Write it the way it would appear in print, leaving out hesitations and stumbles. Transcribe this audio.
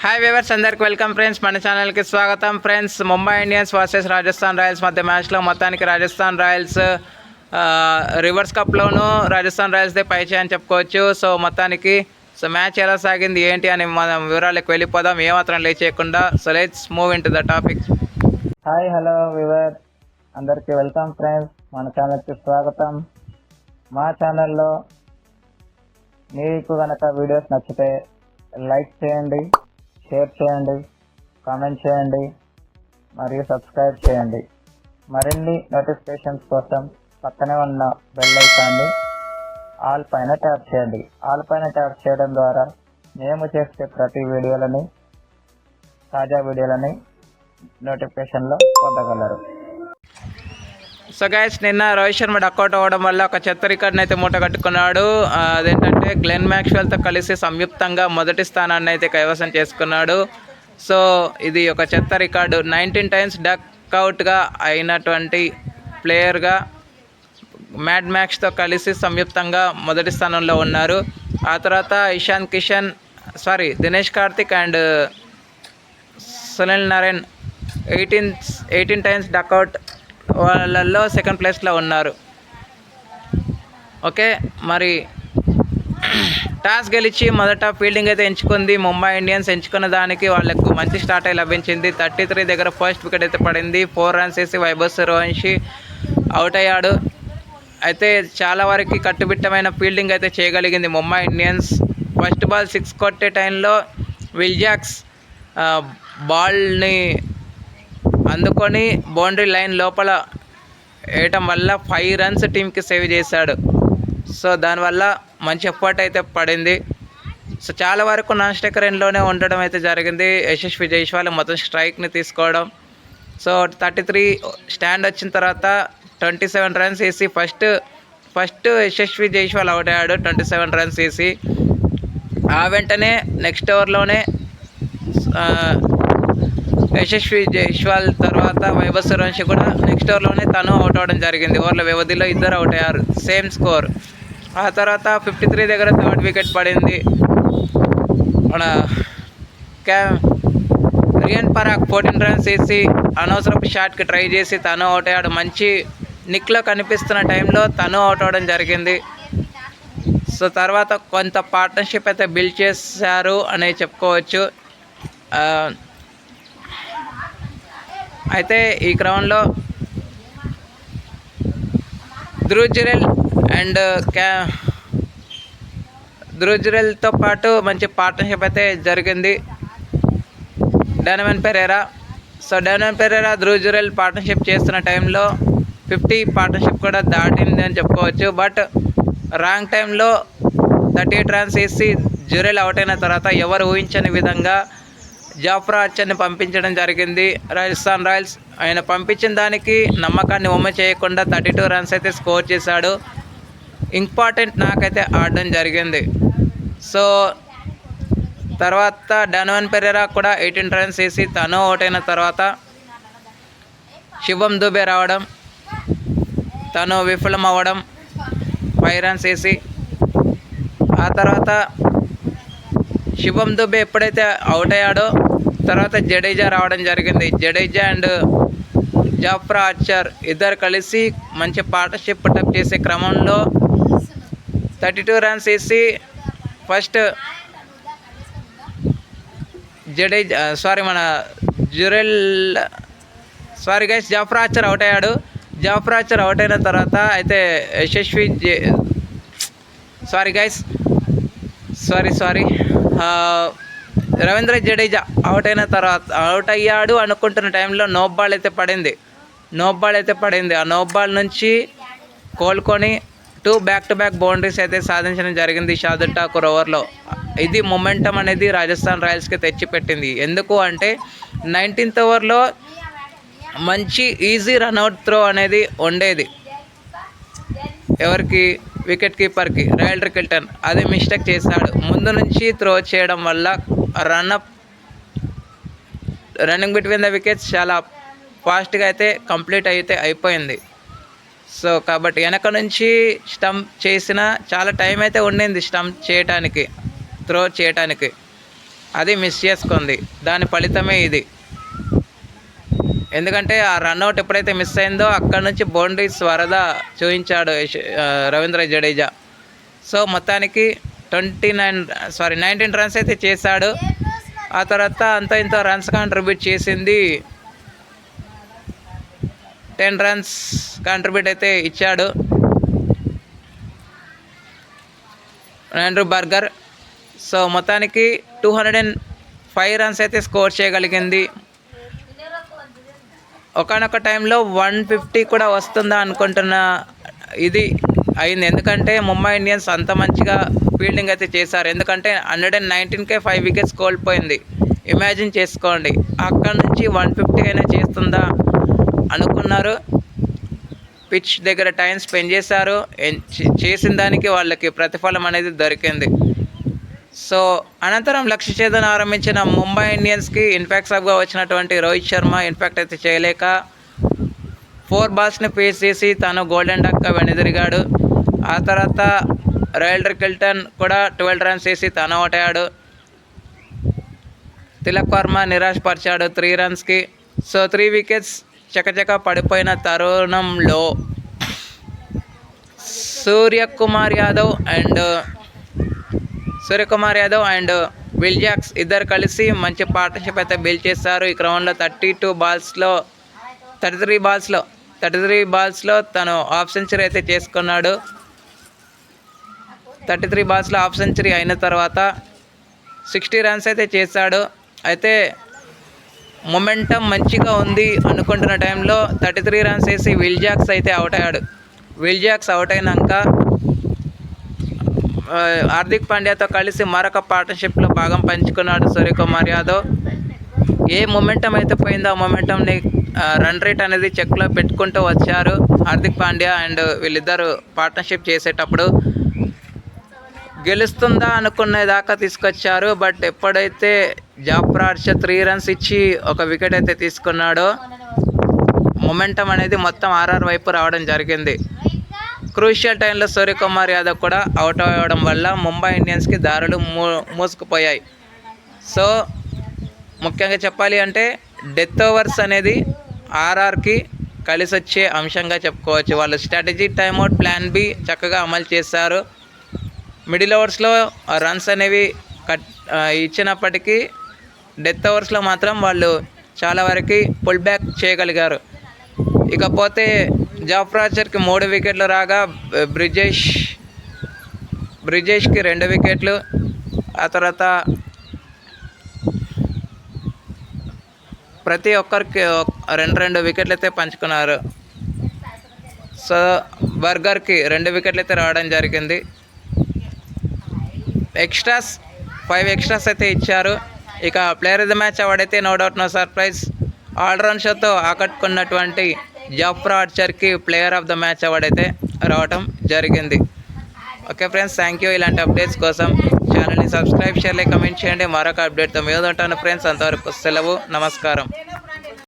Hi viewers, అందరికి welcome friends. మన ఛానల్కి స్వాగతం friends. Mumbai Indians versus Rajasthan Royals మధ్య మ్యాచ్లో మొత్తానికి రాజస్థాన్ రాయల్స్ రివర్స్ కప్లోనూ రాజస్థాన్ రాయల్స్దే పై చేయని చెప్పుకోవచ్చు. సో మొత్తానికి మ్యాచ్ ఎలా సాగింది ఏంటి అని మనం వివరాలకు వెళ్ళిపోదాం ఏమాత్రం లేట్ చేయకుండా. So let's move in to the topic. Hi hello viewers, అందరికీ వెల్కమ్ ఫ్రెండ్స్. మన ఛానల్కి స్వాగతం. మా ఛానల్లో మీకు కనుక వీడియోస్ నచ్చితే లైక్ చేయండి, షేర్ చేయండి, కామెంట్ చేయండి మరియు సబ్స్క్రైబ్ చేయండి. మరిన్ని నోటిఫికేషన్స్ కోసం పక్కనే ఉన్న బెల్ ఐకాన్ని ఆల్ పైన ట్యాప్ చేయండి. ఆల్ పైన ట్యాప్ చేయడం ద్వారా మేము చేసే ప్రతి వీడియోలని, తాజా వీడియోలని నోటిఫికేషన్లో పొందగలరు. సో గైస్, నిన్న రోహిత్ శర్మ డక్అవుట్ అవ్వడం వల్ల ఒక చెత్త రికార్డ్ని అయితే మూట కట్టుకున్నాడు. అదేంటంటే గ్లెన్ మ్యాక్స్వెల్తో కలిసి సంయుక్తంగా మొదటి స్థానాన్ని అయితే కైవసం చేసుకున్నాడు. సో ఇది ఒక చెత్త రికార్డు. 19 టైమ్స్ డక్అవుట్గా అయినటువంటి ప్లేయర్గా మ్యాడ్ మ్యాక్స్తో కలిసి సంయుక్తంగా మొదటి స్థానంలో ఉన్నారు. ఆ తర్వాత Dinesh Karthik and Sunil Narayan 18 times duck out వాళ్ళల్లో సెకండ్ ప్లేస్లో ఉన్నారు. ఓకే, మరి టాస్ గెలిచి మొదట ఫీల్డింగ్ అయితే ఎంచుకుంది ముంబై ఇండియన్స్. ఎంచుకున్న దానికి వాళ్ళకు మంచి స్టార్ట్ అయి లభించింది. 33 దగ్గర ఫస్ట్ వికెట్ అయితే పడింది. 4 రన్స్ వేసి వైభవ్ సూర్యవంశీ అవుట్ అయ్యాడు. అయితే చాలా వరకు కట్టుబిట్టమైన ఫీల్డింగ్ అయితే చేయగలిగింది ముంబై ఇండియన్స్. ఫస్ట్ బాల్ 6 కొట్టే టైంలో విల్ జాక్స్ బాల్ని అందుకొని బౌండరీ లైన్ లోపల వేయటం వల్ల 5 రన్స్ టీంకి సేవ్ చేశాడు. సో దానివల్ల మంచి ఎఫర్ట్ అయితే పడింది. సో చాలా వరకు నాన్ స్ట్రైకర్ ఎండ్లోనే ఉండడం అయితే జరిగింది. యశస్వి జైస్వాల్ మొత్తం స్ట్రైక్ని తీసుకోవడం. సో 33 స్టాండ్ వచ్చిన తర్వాత 27 రన్స్ వేసి ఫస్ట్ యశస్వి జైస్వాల్ అవుట్ అయ్యాడు. 27 రన్స్ వేసి ఆ వెంటనే నెక్స్ట్ ఓవర్లోనే యశస్వి జైస్వాల్ తర్వాత వైభవ్ సూర్యవంశీ కూడా నెక్స్ట్ ఓవర్లోనే తను అవుట్ అవ్వడం జరిగింది. ఓవర్ల వ్యవధిలో ఇద్దరు అవుట్ అయ్యారు, సేమ్ స్కోర్. ఆ తర్వాత 53 దగ్గర థర్డ్ వికెట్ పడింది. మన రియన్ పరాగ్ 14 రన్స్ వేసి అనవసరపు షాట్కి ట్రై చేసి తను అవుట్ అయ్యాడు. మంచి నిక్లో కనిపిస్తున్న టైంలో తను అవుట్ అవ్వడం జరిగింది. సో తర్వాత కొంత పార్ట్నర్షిప్ అయితే బిల్డ్ చేశారు అని చెప్పుకోవచ్చు. అయితే ఈ క్రమంలో ధ్రువ్ జురెల్తో పాటు మంచి పార్ట్నర్షిప్ అయితే జరిగింది. డెనవెన్ పెరేరా ధ్రువ్ జురెల్ పార్ట్నర్షిప్ చేస్తున్న టైంలో 50 పార్ట్నర్షిప్ కూడా దాటింది అని చెప్పుకోవచ్చు. బట్ రాంగ్ టైంలో 38 రన్స్ వేసి జురెల్ అవుట్ అయిన తర్వాత ఎవరు ఊహించని విధంగా జాఫ్రా ఆర్చర్ని పంపించడం జరిగింది రాజస్థాన్ రాయల్స్. ఆయన పంపించిన దానికి నమ్మకాన్ని ఒమ్మ చేయకుండా 32 రన్స్ అయితే స్కోర్ చేశాడు. ఇంపార్టెంట్ నాకైతే ఆడడం జరిగింది. సో తర్వాత డెనవెన్ పెరేరా కూడా 18 రన్స్ వేసి తను అవుట్ అయిన తర్వాత శుభం దుబే రావడం, తను విఫలం అవ్వడం 5 రన్స్ వేసి. ఆ తర్వాత శుభం దుబే ఎప్పుడైతే అవుట్ అయ్యాడో తర్వాత జడేజా రావడం జరిగింది. జడేజా అండ్ జాఫ్రా ఆర్చర్ ఇద్దరు కలిసి మంచి పార్ట్నర్షిప్ పుట్టప్ చేసే క్రమంలో 32 రన్స్ వేసి ఫస్ట్ జాఫ్రా ఆర్చర్ అవుట్ అయ్యాడు. జాఫ్రా ఆర్చర్ అవుట్ అయిన తర్వాత అయితే రవీంద్ర జడేజా అవుట్ అయ్యాడు అనుకుంటున్న టైంలో నో బాల్ అయితే పడింది. ఆ నో బాల్ నుంచి కోలుకొని 2 బ్యాక్-టు-బ్యాక్ బౌండరీస్ అయితే సాధించడం జరిగింది షార్దుల్ ఠాకూర్ ఓవర్లో. ఇది మొమెంటం అనేది రాజస్థాన్ రాయల్స్కి తెచ్చిపెట్టింది. ఎందుకు అంటే 19th ఓవర్లో మంచి ఈజీ రన్అవుట్ త్రో అనేది ఉండేది ఎవరికి, వికెట్ కీపర్కి రాయల్ రికిల్టన్. అదే మిస్టేక్ చేశాడు. ముందు నుంచి త్రో చేయడం వల్ల రన్నింగ్ బిట్వీన్ ద వికెట్స్ చాలా ఫాస్ట్గా అయితే కంప్లీట్ అయిపోయింది. సో కాబట్టి వెనక నుంచి స్టంప్ చేసిన చాలా టైం అయితే ఉండింది స్టంప్ చేయటానికి, త్రో చేయటానికి. అది మిస్ చేసుకుంది. దాని ఫలితమే ఇది. ఎందుకంటే ఆ రన్అట్ ఎప్పుడైతే మిస్ అయిందో అక్కడ నుంచి బౌండరీస్ వరద చూపించాడు రవీంద్ర జడేజా. సో మొత్తానికి 19 రన్స్ అయితే చేశాడు. ఆ తర్వాత అంత ఇంత రన్స్ కాంట్రిబ్యూట్ చేసింది 10 రన్స్ కాంట్రిబ్యూట్ అయితే ఇచ్చాడు ఆండ్రూ బర్గర్. సో మొత్తానికి 205 రన్స్ అయితే స్కోర్ చేయగలిగింది. ఒకనొక టైంలో 150 కూడా వస్తుందా అనుకుంటున్న ఇది అయింది. ఎందుకంటే ముంబై ఇండియన్స్ అంత మంచిగా ఫీల్డింగ్ అయితే చేశారు. ఎందుకంటే 119కే 5 వికెట్స్ కోల్పోయింది. ఇమాజిన్ చేసుకోండి, అక్కడ నుంచి 150 అయినా చేస్తుందా అనుకున్నారు. పిచ్ దగ్గర టైం స్పెండ్ చేశారు. చేసిన దానికి వాళ్ళకి ప్రతిఫలం అనేది దొరికింది. సో అనంతరం లక్ష్య ఛేదన ఆరంభించిన ముంబై ఇండియన్స్కి ఇన్ఫాక్ట్ సబ్గా వచ్చినటువంటి రోహిత్ శర్మ ఇన్ఫాక్ట్ అయితే చేయలేక 4 బాల్స్ని ఫేస్ చేసి తను గోల్డెన్ డక్గా వెనుదిరిగాడు. ఆ తర్వాత రైల్డర్ కిల్టన్ కూడా 12 రన్స్ వేసి తను అవుట్ అయ్యాడు. తిలక్ వర్మ నిరాశపరిచాడు 3 రన్స్కి. సో 3 వికెట్స్ చకచక పడిపోయిన తరుణంలో Suryakumar Yadav and Will Jacks ఇద్దరు కలిసి మంచి పార్ట్నర్షిప్ అయితే బిల్డ్ చేశారు. ఈ క్రమంలో 33 బాల్స్లో తను హాఫ్ సెంచరీ అయితే చేసుకున్నాడు. 33 బాల్స్లో హాఫ్ సెంచరీ అయిన తర్వాత 60 రన్స్ అయితే చేశాడు. అయితే మొమెంటం మంచిగా ఉంది అనుకుంటున్న టైంలో 33 రన్స్ వేసి విల్ జాక్స్ అయితే అవుట్ అయ్యాడు. విల్ జాక్స్ అవుట్ అయినాక హార్దిక్ పాండ్యాతో కలిసి మరొక పార్ట్నర్షిప్లో భాగం పంచుకున్నాడు సూర్యకుమార్ యాదవ్. ఏ మొమెంటం అయితే పోయిందో ఆ మొమెంటంని రన్ రేట్ అనేది చెక్లో పెట్టుకుంటూ వచ్చారు హార్దిక్ పాండ్యా అండ్ వీళ్ళిద్దరు పార్ట్నర్షిప్ చేసేటప్పుడు. గెలుస్తుందా అనుకునే దాకా తీసుకొచ్చారు. బట్ ఎప్పుడైతే జాఫ్రా ఆర్చర్ 3 రన్స్ ఇచ్చి ఒక వికెట్ అయితే తీసుకున్నాడో మొమెంటం అనేది మొత్తం ఆర్ఆర్ వైపు రావడం జరిగింది. క్రూషియల్ టైంలో సూర్యకుమార్ యాదవ్ కూడా అవుట్ అవ్వడం వల్ల ముంబై ఇండియన్స్కి దారులు మూసుకుపోయాయి. సో ముఖ్యంగా చెప్పాలి అంటే డెత్ ఓవర్స్ అనేది ఆర్ఆర్కి కలిసి వచ్చే అంశంగా చెప్పుకోవచ్చు. వాళ్ళు స్ట్రాటజీ టైమ్అవుట్ ప్లాన్ బి చక్కగా అమలు చేశారు. మిడిల్ ఓవర్స్లో రన్స్ అనేవి ఇచ్చినప్పటికీ డెత్ ఓవర్స్లో మాత్రం వాళ్ళు చాలా వరకు పుల్ బ్యాక్ చేయగలిగారు. ఇకపోతే జాఫ్రా ఆర్చర్కి 3 వికెట్లు రాగా బ్రిజేష్కి 2 వికెట్లు, ఆ తర్వాత ప్రతి ఒక్కరికి 2 వికెట్లు అయితే పంచుకున్నారు. సో బర్గర్కి 2 వికెట్లు అయితే రావడం జరిగింది. 5 ఎక్స్ట్రాస్ అయితే ఇచ్చారు. ఇక player of the match award అయితే no doubt no surprise all round షోతో ఆకట్టుకున్నటువంటి జాఫ్రా ఆర్చర్కి player of the match award అయితే రావటం జరిగింది. Okay friends, thank you. ఇలాంటి అప్డేట్స్ కోసం ఛానల్ని సబ్స్క్రైబ్, షేర్, కమెంట్ చేయండి. మరొక అప్డేట్తో మీద ఉంటాను ఫ్రెండ్స్. అంతవరకు సెలవు, నమస్కారం.